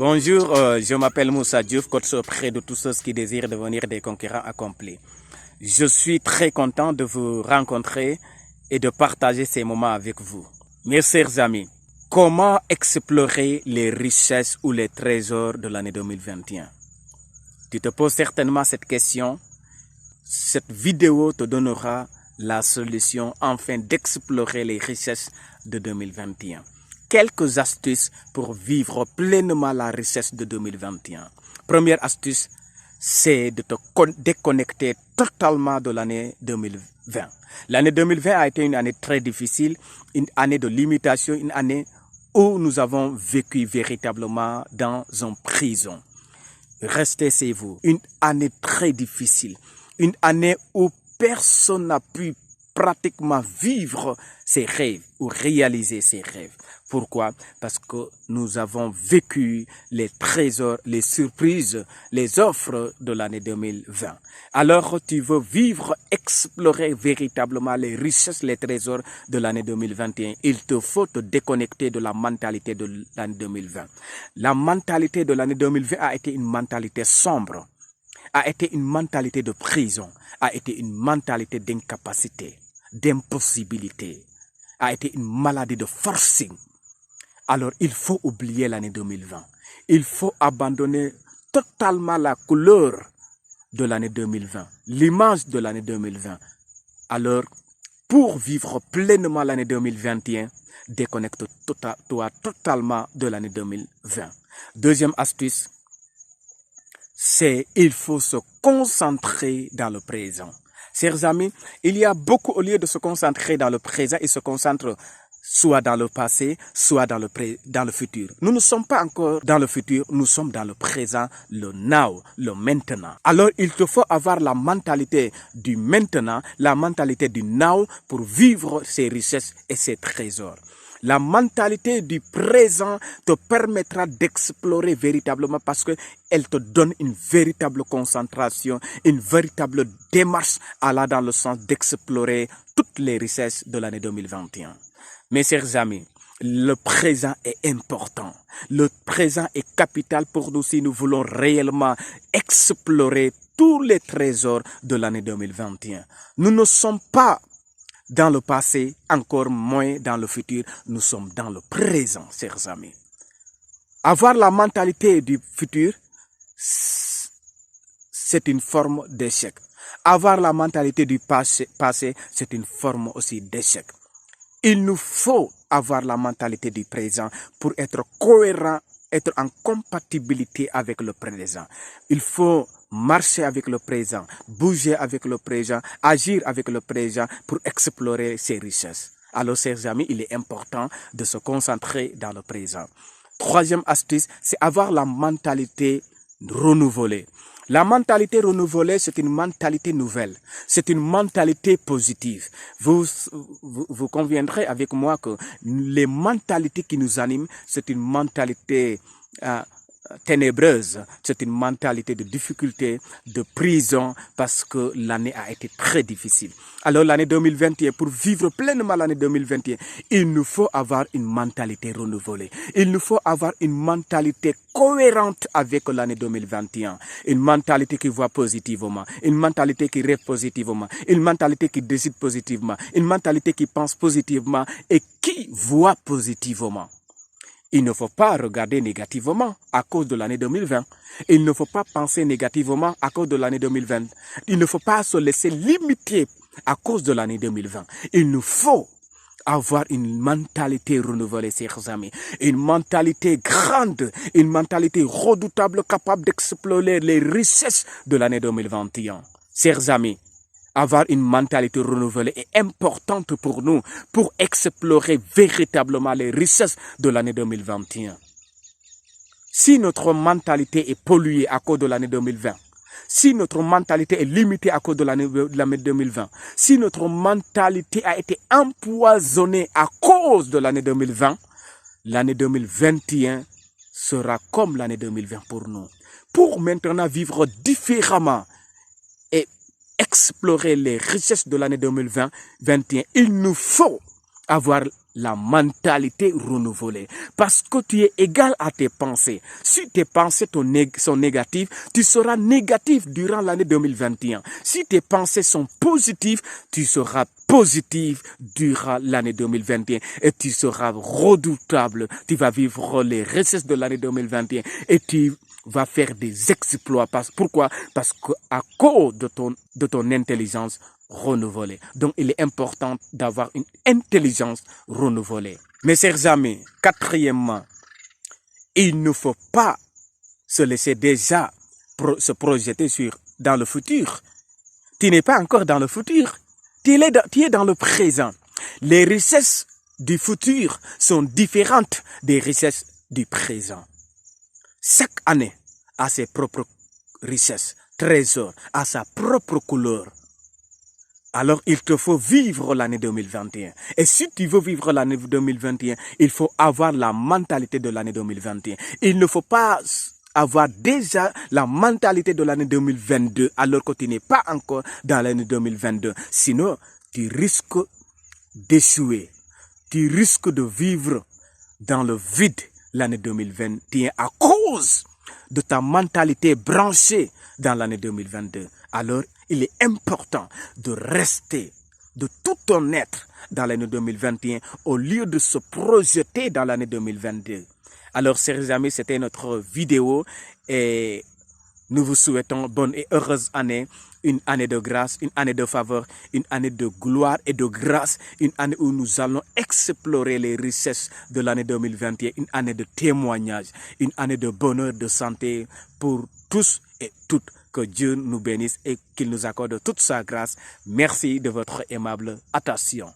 Bonjour, je m'appelle Moussa Diouf, coach auprès de tous ceux qui désirent devenir des concurrents accomplis. Je suis très content de vous rencontrer et de partager ces moments avec vous. Mes chers amis, comment explorer les richesses ou les trésors de l'année 2021? Tu te poses certainement cette question. Cette vidéo te donnera la solution afin d'explorer les richesses de 2021. Quelques astuces pour vivre pleinement la richesse de 2021. Première astuce, c'est de te déconnecter totalement de l'année 2020. L'année 2020 a été une année très difficile, une année de limitation, une année où nous avons vécu véritablement dans une prison. Restez chez vous. Une année très difficile, une année où personne n'a pu pratiquement vivre ses rêves ou réaliser ses rêves. Pourquoi? Parce que nous avons vécu les trésors, les surprises, les offres de l'année 2020. Alors tu veux vivre, explorer véritablement les richesses, les trésors de l'année 2021. Il te faut te déconnecter de la mentalité de l'année 2020. La mentalité de l'année 2020 a été une mentalité sombre, a été une mentalité de prison, a été une mentalité d'incapacité, d'impossibilité, a été une maladie de forcing. Alors, il faut oublier l'année 2020. Il faut abandonner totalement la couleur de l'année 2020, l'image de l'année 2020. Alors, pour vivre pleinement l'année 2021, déconnecte-toi totalement de l'année 2020. Deuxième astuce, c'est il faut se concentrer dans le présent. Chers amis, il y a beaucoup, au lieu de se concentrer dans le présent, ils se concentrent soit dans le passé, soit dans le futur. Nous ne sommes pas encore dans le futur, nous sommes dans le présent, le now, le maintenant. Alors, il te faut avoir la mentalité du maintenant, la mentalité du now pour vivre ces richesses et ces trésors. La mentalité du présent te permettra d'explorer véritablement parce que elle te donne une véritable concentration, une véritable démarche allant dans le sens d'explorer toutes les richesses de l'année 2021. Mes chers amis, le présent est important. Le présent est capital pour nous si nous voulons réellement explorer tous les trésors de l'année 2021. Nous ne sommes pas dans le passé, encore moins dans le futur. Nous sommes dans le présent, chers amis. Avoir la mentalité du futur, c'est une forme d'échec. Avoir la mentalité du passé, c'est une forme aussi d'échec. Il nous faut avoir la mentalité du présent pour être cohérent, être en compatibilité avec le présent. Il faut marcher avec le présent, bouger avec le présent, agir avec le présent pour explorer ses richesses. Alors, chers amis, il est important de se concentrer dans le présent. Troisième astuce, c'est avoir la mentalité renouvelée. La mentalité renouvelée, c'est une mentalité nouvelle. C'est une mentalité positive. Vous conviendrez avec moi que les mentalités qui nous animent, c'est une mentalité ténébreuse. C'est une mentalité de difficulté, de prison, parce que l'année a été très difficile. Alors l'année 2021, pour vivre pleinement l'année 2021, il nous faut avoir une mentalité renouvelée. Il nous faut avoir une mentalité cohérente avec l'année 2021. Une mentalité qui voit positivement, une mentalité qui rêve positivement, une mentalité qui décide positivement, une mentalité qui pense positivement et qui voit positivement. Il ne faut pas regarder négativement à cause de l'année 2020. Il ne faut pas penser négativement à cause de l'année 2020. Il ne faut pas se laisser limiter à cause de l'année 2020. Il nous faut avoir une mentalité renouvelée, chers amis. Une mentalité grande, une mentalité redoutable, capable d'explorer les richesses de l'année 2021. Chers amis, avoir une mentalité renouvelée est importante pour nous, pour explorer véritablement les richesses de l'année 2021. Si notre mentalité est polluée à cause de l'année 2020, si notre mentalité est limitée à cause de l'année 2020, si notre mentalité a été empoisonnée à cause de l'année 2020, l'année 2021 sera comme l'année 2020 pour nous. Pour maintenant vivre différemment et explorer les richesses de l'année 2021, il nous faut avoir la mentalité renouvelée. Parce que tu es égal à tes pensées. Si tes pensées sont négatives, tu seras négatif durant l'année 2021. Si tes pensées sont positives, tu seras positif durant l'année 2021 et tu seras redoutable. Tu vas vivre les richesses de l'année 2021 et tu vas faire des exploits. Pourquoi? Parce qu'à cause de ton intelligence renouvelée. Donc, il est important d'avoir une intelligence renouvelée. Mes chers amis, quatrièmement, il ne faut pas se laisser déjà se projeter dans le futur. Tu n'es pas encore dans le futur. Tu es dans le présent. Les richesses du futur sont différentes des richesses du présent. Chaque année a ses propres richesses, trésors, a sa propre couleur. Alors, il te faut vivre l'année 2021. Et si tu veux vivre l'année 2021, il faut avoir la mentalité de l'année 2021. Il ne faut pas avoir déjà la mentalité de l'année 2022 alors que tu n'es pas encore dans l'année 2022. Sinon, tu risques d'échouer. Tu risques de vivre dans le vide l'année 2021 à cause de ta mentalité branchée dans l'année 2022. Alors, il est important de rester de tout ton être dans l'année 2021 au lieu de se projeter dans l'année 2022. Alors, chers amis, c'était notre vidéo et nous vous souhaitons bonne et heureuse année, une année de grâce, une année de faveur, une année de gloire et de grâce, une année où nous allons explorer les richesses de l'année 2021, une année de témoignage, une année de bonheur, de santé pour tous et toutes. Que Dieu nous bénisse et qu'il nous accorde toute sa grâce. Merci de votre aimable attention.